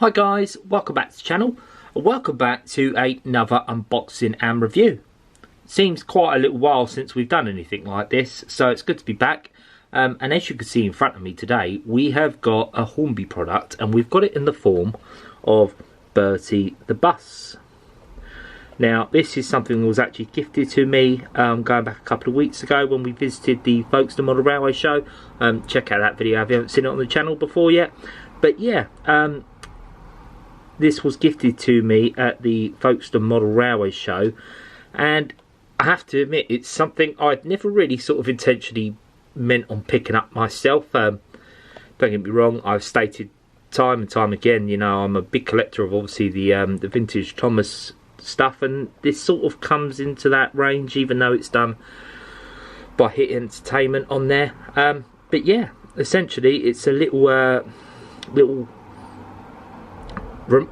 Hi guys, welcome back to the channel. Welcome back to another unboxing and review. Seems quite a little while since we've done anything like this, so it's good to be back. And as you can see in front of me today, we have got a Hornby product, and we've got it in the form of Bertie the bus. Now this is something that was actually gifted to me going back a couple of weeks ago when we visited the Folkestone Model Railway show. Check out that video if you haven't seen it on the channel before yet. But yeah, this was gifted to me at the Folkestone Model Railway show, and I have to admit it's something I'd never really sort of intentionally meant on picking up myself. Don't get me wrong, I've stated time and time again, you know, I'm a big collector of obviously the vintage Thomas stuff, and this sort of comes into that range, even though it's done by Hit Entertainment on there. But yeah, essentially it's a little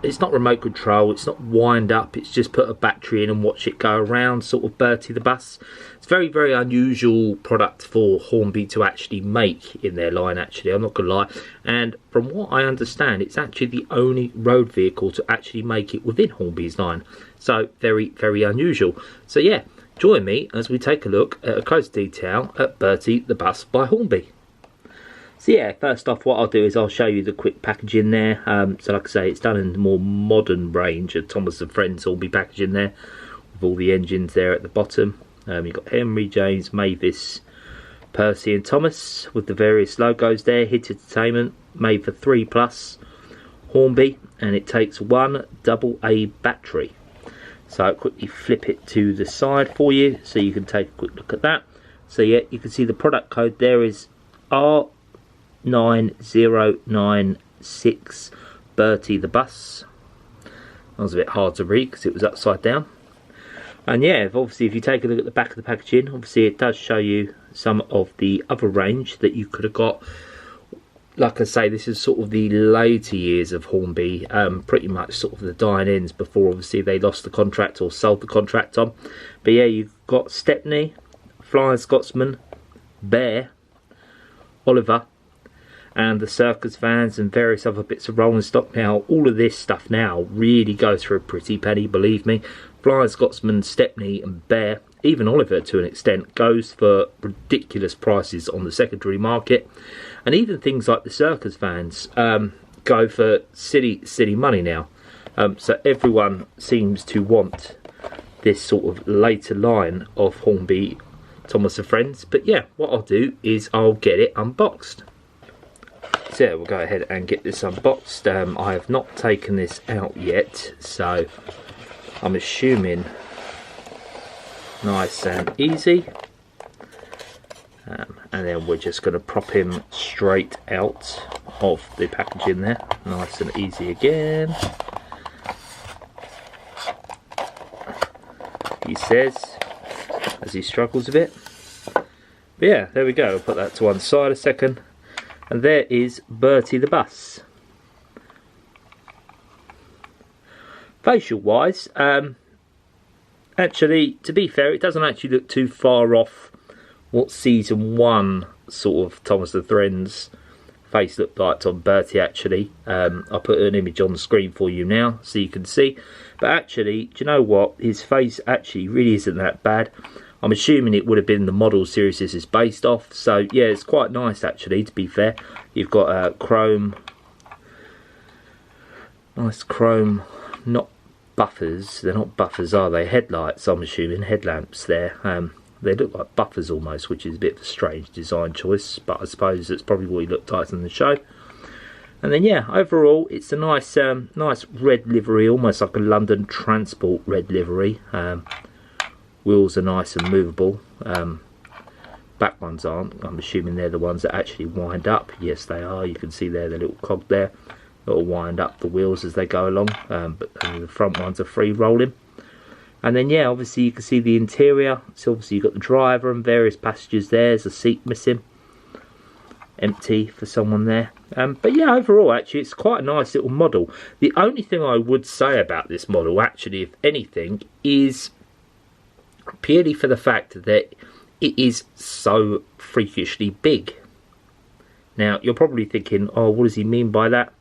it's not remote control, it's not wind up, it's just put a battery in and watch it go around, sort of Bertie the bus. It's a very, very unusual product for Hornby to actually make in their line, actually, I'm not gonna lie. And from what I understand, it's actually the only road vehicle to actually make it within Hornby's line. So very, very unusual. So yeah, join me as we take a look at a close detail at Bertie the bus by Hornby. So yeah, first off, what I'll do is I'll show you the quick packaging there. So like I say, it's done in the more modern range of Thomas and Friends Hornby packaging there, with all the engines there at the bottom. You've got Henry, James, Mavis, Percy and Thomas with the various logos there. Hit Entertainment, made for 3+, Hornby, and it takes one AA battery. So I'll quickly flip it to the side for you so you can take a quick look at that. So yeah, you can see the product code there is R9096 Bertie the bus. That was a bit hard to read because it was upside down. And yeah, obviously if you take a look at the back of the packaging, obviously it does show you some of the other range that you could have got. Like I say, this is sort of the later years of Hornby, pretty much sort of the dying ends before obviously they lost the contract or sold the contract on. But yeah, you've got Stepney, Flying Scotsman, Bear, Oliver, and the circus vans and various other bits of rolling stock. Now all of this stuff now really goes for a pretty penny, believe me. Flying Scotsman, Stepney and Bear, even Oliver to an extent, goes for ridiculous prices on the secondary market. And even things like the circus vans go for silly money now. So everyone seems to want this sort of later line of Hornby Thomas and Friends. But yeah, what I'll do is I'll get it unboxed. So yeah, we'll go ahead and get this unboxed. I have not taken this out yet, so I'm assuming nice and easy. And then we're just going to prop him straight out of the packaging there, nice and easy again. He says, as he struggles a bit. But yeah, there we go. I'll put that to one side a second, and there is Bertie the bus. Facial wise, actually, to be fair, it doesn't actually look too far off what season 1 sort of Thomas and Friends face looked like on Bertie, actually. I'll put an image on the screen for you now so you can see. But actually, do you know what? His face actually really isn't that bad. I'm assuming it would have been the model series this is based off. So yeah, it's quite nice actually, to be fair. You've got chrome, nice chrome, not buffers. They're not buffers, are they? Headlights, I'm assuming, headlamps there. They look like buffers almost, which is a bit of a strange design choice, but I suppose that's probably what he looked like in the show. And then yeah, overall it's a nice nice red livery, almost like a London Transport red livery. Wheels are nice and movable. Back ones aren't. I'm assuming they're the ones that actually wind up. Yes, they are. You can see there the little cog there. It'll wind up the wheels as they go along, but the front ones are free rolling. And then yeah, obviously you can see the interior. So obviously you've got the driver and various passengers there. There's a seat missing, empty for someone there. But yeah, overall actually it's quite a nice little model. The only thing I would say about this model actually, if anything, is purely for the fact that it is so freakishly big. Now you're probably thinking, oh, what does he mean by that?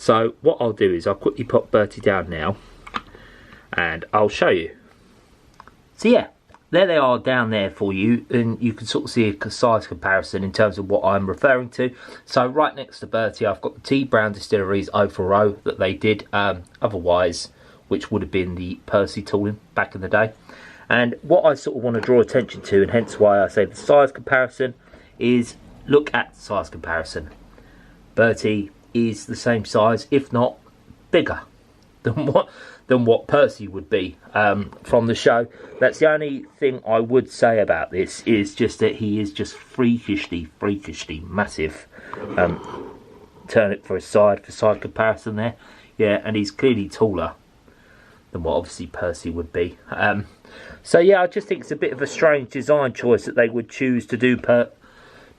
So what I'll do is I'll quickly put Bertie down now and I'll show you. So yeah, there they are down there for you, and you can sort of see a size comparison in terms of what I'm referring to. So right next to Bertie, I've got the T Brown Distilleries 040 that they did otherwise, which would have been the Percy tooling back in the day. And what I sort of want to draw attention to, and hence why I say the size comparison, is look at the size comparison. Bertie is the same size, if not bigger, than what Percy would be from the show. That's the only thing I would say about this, is just that he is just freakishly massive. Turn it for side comparison there. Yeah, and he's clearly taller than what obviously Percy would be. So yeah, I just think it's a bit of a strange design choice that they would choose to do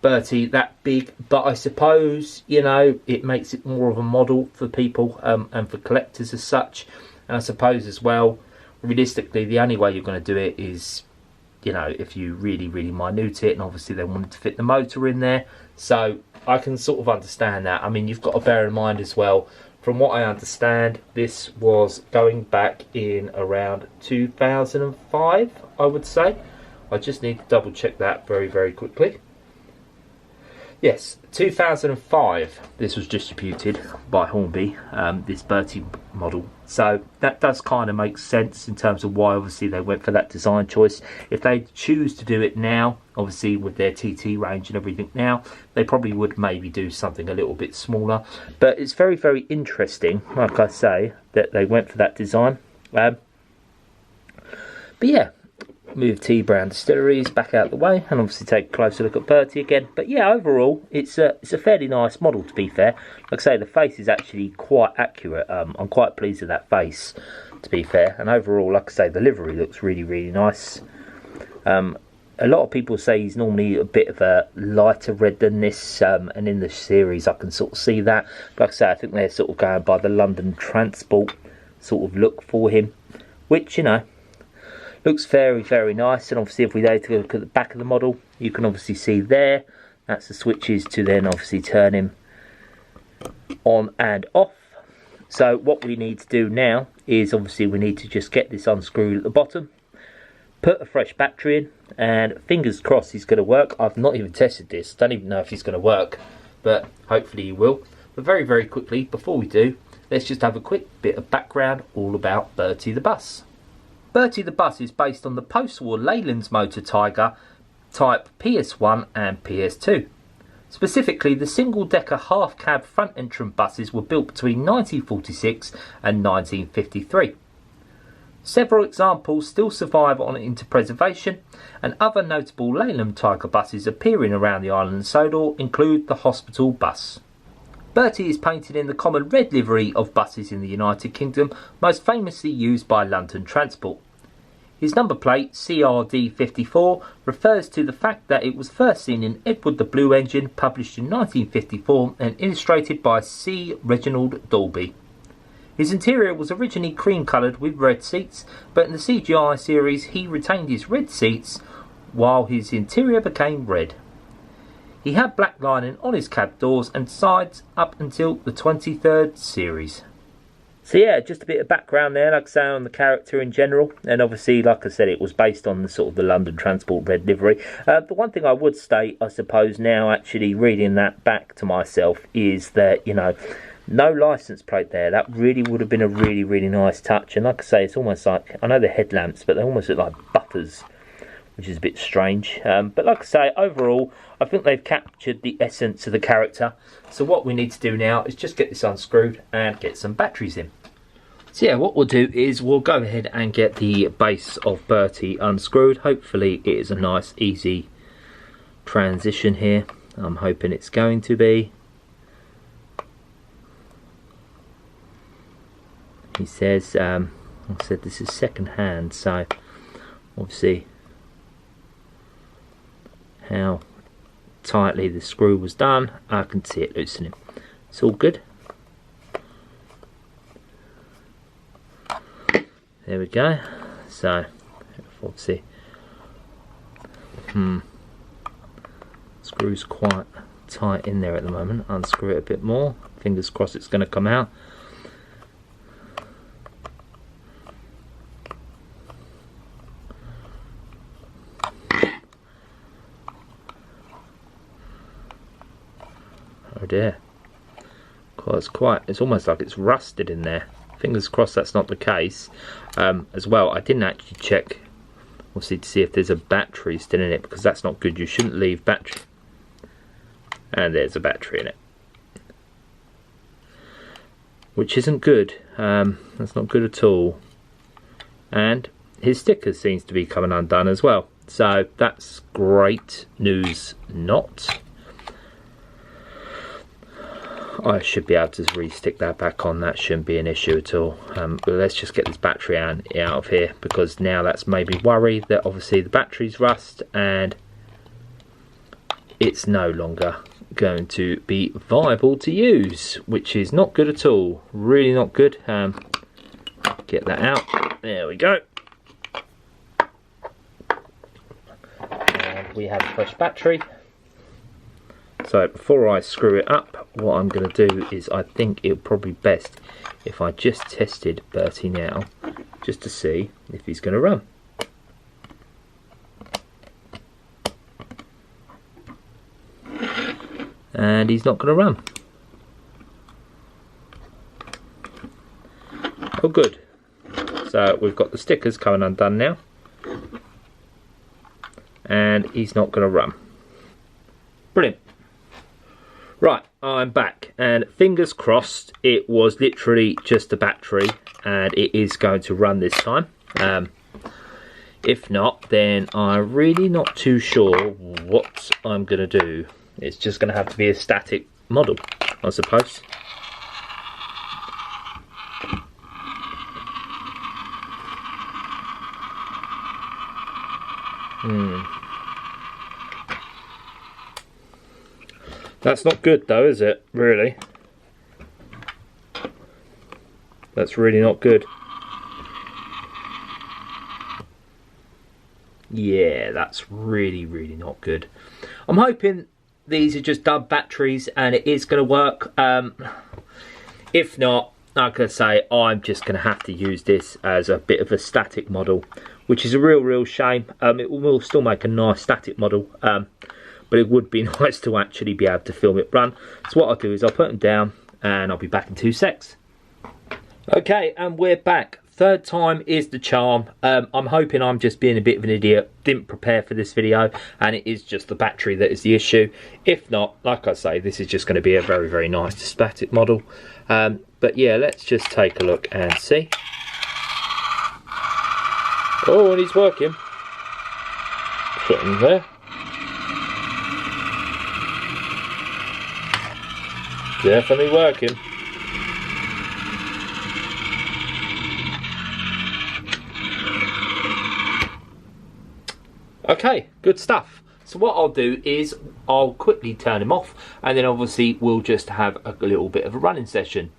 Bertie that big, but I suppose, you know, it makes it more of a model for people and for collectors as such. And I suppose as well, realistically, the only way you're going to do it is, you know, if you really minute it, and obviously they wanted to fit the motor in there. So I can sort of understand that. I mean, you've got to bear in mind as well, from what I understand, this was going back in around 2005, I would say. I just need to double check that very quickly. Yes, 2005 this was distributed by Hornby, this Bertie model. So that does kind of make sense in terms of why obviously they went for that design choice. If they choose to do it now, obviously with their TT range and everything now, they probably would maybe do something a little bit smaller. But it's very interesting, like I say, that they went for that design. But yeah, move T Brown Distilleries back out of the way, and obviously take a closer look at Bertie again. But yeah, overall, it's a fairly nice model, to be fair. Like I say, the face is actually quite accurate. I'm quite pleased with that face, to be fair. And overall, like I say, the livery looks really nice. A lot of people say he's normally a bit of a lighter red than this, and in the series I can sort of see that. But like I say, I think they're sort of going by the London Transport sort of look for him, which, you know, looks very nice. And obviously if we take a look at the back of the model, you can obviously see there, that's the switches to then obviously turn him on and off. So what we need to do now is obviously we need to just get this unscrewed at the bottom, put a fresh battery in, and fingers crossed he's going to work. I've not even tested this, don't even know if he's going to work, but hopefully he will. But very quickly, before we do, let's just have a quick bit of background all about Bertie the bus. Bertie the bus is based on the post-war Leyland's motor Tiger type PS1 and PS2. Specifically, the single-decker half-cab front entrance buses were built between 1946 and 1953. Several examples still survive on into preservation, and other notable Leyland Tiger buses appearing around the island of Sodor include the hospital bus. Bertie is painted in the common red livery of buses in the United Kingdom, most famously used by London Transport. His number plate, CRD54, refers to the fact that it was first seen in Edward the Blue Engine, published in 1954 and illustrated by C. Reginald Dalby. His interior was originally cream coloured with red seats, but in the CGI series he retained his red seats while his interior became red. He had black lining on his cab doors and sides up until the 23rd series. So yeah, just a bit of background there, like I say, on the character in general. And obviously, like I said, it was based on the sort of the London Transport red livery. The one thing I would state, I suppose, now actually reading that back to myself, is that, you know, no licence plate there. That really would have been a really nice touch. And like I say, it's almost like, I know they're headlamps, but they almost look like buffers, which is a bit strange. But like I say, overall, I think they've captured the essence of the character. So what we need to do now is just get this unscrewed and get some batteries in. So yeah, what we'll do is we'll go ahead and get the base of Bertie unscrewed. Hopefully it is a nice, easy transition here. I'm hoping it's going to be. He says, like I said, this is second hand, so obviously how tightly the screw was done, I can see it loosening. It's all good. There we go. So obviously screw's quite tight in there at the moment. Unscrew it a bit more. Fingers crossed it's going to come out. Oh dear. It's almost like it's rusted in there. Fingers crossed that's not the case. As well, I didn't actually check, obviously, to see if there's a battery still in it, because that's not good. You shouldn't leave battery. And there's a battery in it, which isn't good. That's not good at all. And his sticker seems to be coming undone as well, so that's great news. Not. I should be able to re-stick that back on. That shouldn't be an issue at all. But let's just get this battery out of here, because now that's made me worry that obviously the battery's rust and it's no longer going to be viable to use, which is not good at all. Really not good. Get that out. There we go. And we have a fresh battery. So before I screw it up, what I'm going to do is, I think it would probably be best if I just tested Bertie now, just to see if he's going to run. And he's not going to run. Oh good. So we've got the stickers coming undone now. And he's not going to run. Brilliant. Right, I'm back, and fingers crossed it was literally just a battery and it is going to run this time. If not, then I'm really not too sure what I'm going to do. It's just going to have to be a static model, I suppose. That's not good though, is it? Really? That's really not good. Yeah, that's really, really not good. I'm hoping these are just dub batteries and it is going to work. If not, like I say, I'm just going to have to use this as a bit of a static model, which is a real shame. It will still make a nice static model, but it would be nice to actually be able to film it run. So what I'll do is I'll put them down and I'll be back in 2 secs. Okay, and we're back. Third time is the charm. I'm hoping I'm just being a bit of an idiot, didn't prepare for this video, and it is just the battery that is the issue. If not, like I say, this is just going to be a very nice static model. But yeah, let's just take a look and see. Oh, and he's working. Put him there. Definitely working. Okay, good stuff. So what I'll do is I'll quickly turn him off, and then obviously we'll just have a little bit of a running session.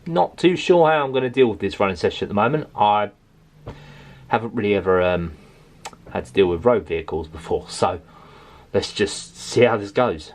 Not too sure how I'm going to deal with this running session at the moment. I haven't really ever had to deal with road vehicles before, so let's just see how this goes.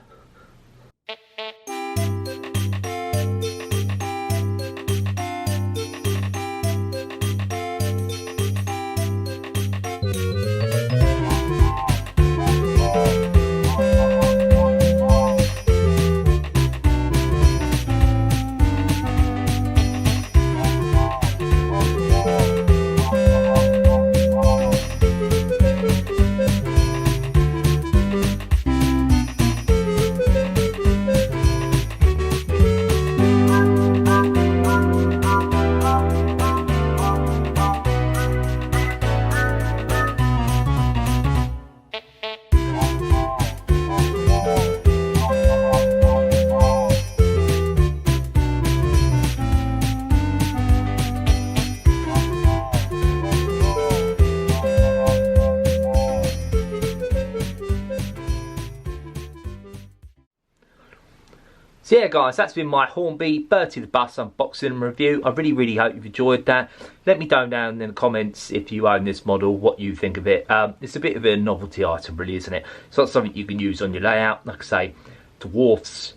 So yeah guys, that's been my Hornby Bertie the Bus unboxing and review. I really hope you've enjoyed that. Let me know down in the comments if you own this model, what you think of it. It's a bit of a novelty item really, isn't it? It's not something you can use on your layout. Like I say, dwarfs,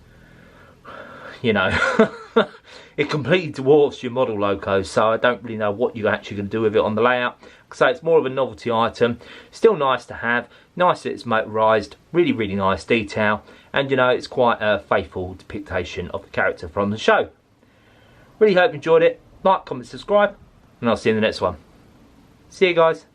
you know, it completely dwarfs your model loco, so I don't really know what you're actually going to do with it on the layout. So it's more of a novelty item, still nice to have, nice that it's motorised, really nice detail, and you know, it's quite a faithful depiction of the character from the show. Really hope you enjoyed it. Like, comment, subscribe, and I'll see you in the next one. See you guys.